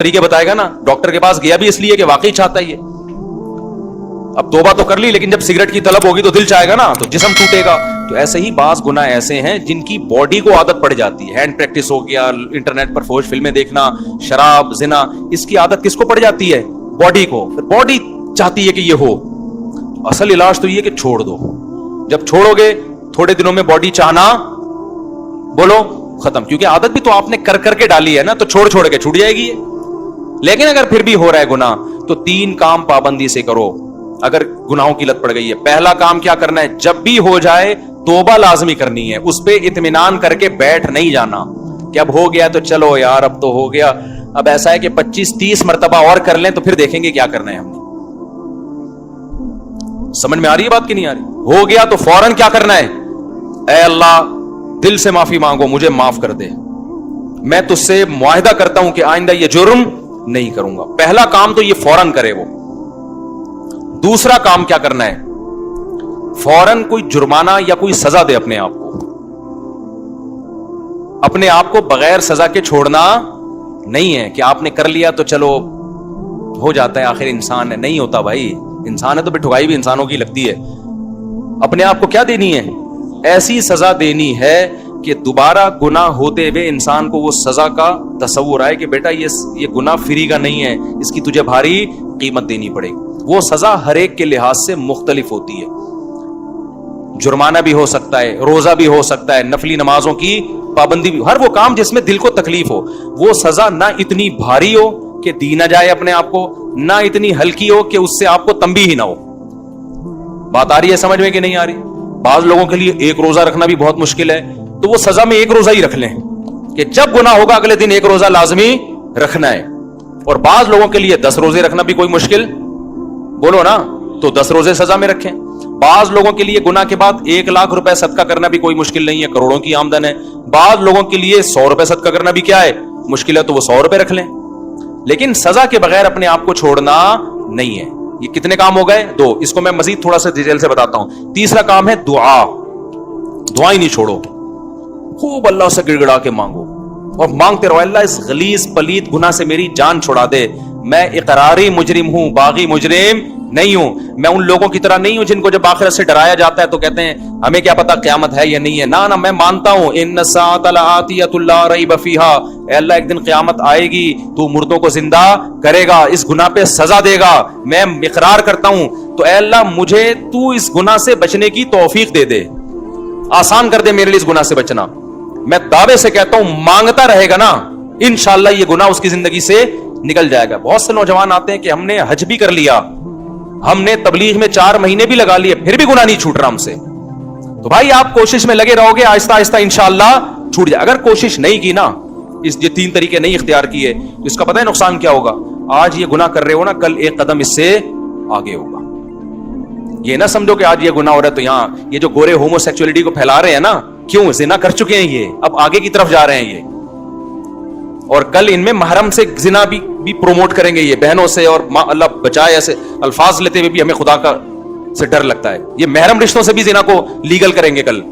तरीके बताएगा ना। डॉक्टर के पास गया भी इसलिए कि वाकई चाहता ही है। अब तौबा तो कर ली, लेकिन जब सिगरेट की तलब होगी तो दिल चाहेगा ना, तो जिस्म टूटेगा। तो ऐसे ही बाज गुनाह ऐसे हैं जिनकी बॉडी को आदत पड़ जाती है। हैंड प्रैक्टिस हो गया, इंटरनेट पर फौज फिल्में देखना, शराब, जिना, इसकी आदत किसको पड़ जाती है? बॉडी को। फिर बॉडी चाहती है कि ये हो। असल इलाज तो ये कि छोड़ दो। जब छोड़ोगे थोड़े दिनों में बॉडी चाहना बोलो खत्म, क्योंकि आदत भी तो आपने कर करके डाली है ना, तो छोड़ छोड़ के छूट जाएगी। लेकिन अगर फिर भी हो रहा है गुनाह तो 3 काम पाबंदी से करो अगर गुनाहों की लत पड़ गई है। पहला काम क्या करना है? जब भी हो जाए तौबा लाजमी करनी है, उस पर इत्मीनान करके बैठ नहीं जाना कि अब हो गया तो चलो यार अब तो हो गया। अब ऐसा है कि 25-30 मरतबा और कर लें तो फिर देखेंगे क्या करना है हमने। समझ में आ रही है बात कि नहीं आ रही? हो गया तो फौरन क्या करना है? ऐ अल्लाह, दिल से माफी मांगो, मुझे माफ कर दे, मैं तुझसे मुआहिदा करता हूं कि आइंदा ये जुर्म नहीं करूंगा। पहला काम तो ये फौरन करे वो। दूसरा काम क्या करना है? फौरन कोई जुर्माना या कोई सजा दे अपने आप को। अपने आप को बगैर सजा के छोड़ना नहीं है कि आपने कर लिया तो चलो हो जाता है, आखिर इंसान है। नहीं होता भाई, इंसान है तो ठुकाई भी इंसानों की लगती है। अपने आप को क्या देनी है? ऐसी सजा देनी है कि दोबारा गुनाह होते हुए इंसान को वो सजा का तसव्वुर आए कि बेटा ये गुनाह फ्री का नहीं है, इसकी तुझे भारी कीमत देनी पड़ेगी। वो सजा हर एक के लिहाज से मुख्तलिफ होती है। जुर्माना भी हो सकता है, रोजा भी हो सकता है, नफली नमाजों की पाबंदी भी, हर वो काम जिसमें दिल को तकलीफ हो। वो सजा ना इतनी भारी हो कि दी ना जाए अपने आप को, ना इतनी हल्की हो कि उससे आपको तंबी ही ना हो। बात आ रही है समझ में कि नहीं आ रही? बाज लोगों के लिए एक रोजा रखना भी बहुत मुश्किल है, तो वो सजा में एक रोजा ही रख लें कि जब गुनाह होगा अगले दिन एक रोजा लाजमी रखना है। और बाज लोगों के लिए 10 रोजे रखना भी कोई मुश्किल, बोलो ना, तो 10 रोजे सजा में रखें। बाज लोगों के लिए गुनाह के बाद 1 लाख रुपए सदका करना भी कोई मुश्किल नहीं है, करोड़ों की आमदन है। बाज लोगों के लिए 100 रुपए सदका करना भी क्या है? मुश्किल है, तो वो 100 रुपए रख लें। लेकिन सजा के बगैर अपने आप को छोड़ना नहीं है। ये कितने काम हो गए? 2। इसको मैं मजीद थोड़ा सा डिटेल से बताता हूं। तीसरा काम है दुआ। दुआ ही नहीं छोड़ो, खूब अल्लाह से गिड़गिड़ा के मांगो और मांगते रहो, अल्लाह इस गलीज पलीत गुनाह से मेरी जान छुड़ा दे। मैं इकरारी मुजरिम हूं, बागी मुजरिम नहीं हूं। मैं उन लोगों की तरह नहीं हूं जिनको जब आखिरत से डराया जाता है तो कहते हैं हमें क्या पता क़यामत है या नहीं है। ना ना, मैं मानता हूं इन्न साअत लआतियतुल ला रैब फीहा, अल्लाह एक दिन क़यामत आएगी, तू मुर्दों को जिंदा करेगा, इस गुनाह पे सजा देगा, मैं इकरार करता हूं। तो अल्लाह मुझे तू इस गुनाह से बचने की तौफीक दे दे, आसान कर दे मेरे लिए इस गुनाह से बचना। मैं दावे से कहता हूं मांगता रहेगा ना, इंशाअल्लाह ये गुनाह उसकी जिंदगी से निकल जाएगा। बहुत से नौजवान आते हैं कि हमने हज भी कर लिया, हमने तबलीग में 4 महीने भी लगा लिए, फिर भी गुनाह नहीं छूट रहा हमसे। तो भाई आप कोशिश में लगे रहोगे, आहिस्ता आहिस्ता इंशाअल्लाह छूट जाए। अगर कोशिश नहीं की ना, ये 3 तरीके नहीं इख्तियार किए, तो इसका पता है नुकसान क्या होगा? आज ये गुनाह कर रहे हो ना, कल एक कदम इससे आगे होगा। ये ना समझो कि आज ये गुनाह हो रहा है तो यहां ये जो गोरे होमोसेक्सुअलिटी को फैला रहे हैं ना, क्यों? जिना कर चुके हैं ये, अब आगे की तरफ जा रहे हैं ये, और कल इनमें महरम से जिना भी प्रोमोट करेंगे ये, बहनों से। और अल्लाह बचाए, ऐसे अल्फाज लेते हुए भी हमें खुदा का से डर लगता है। ये महरम रिश्तों से भी जिना को लीगल करेंगे कल।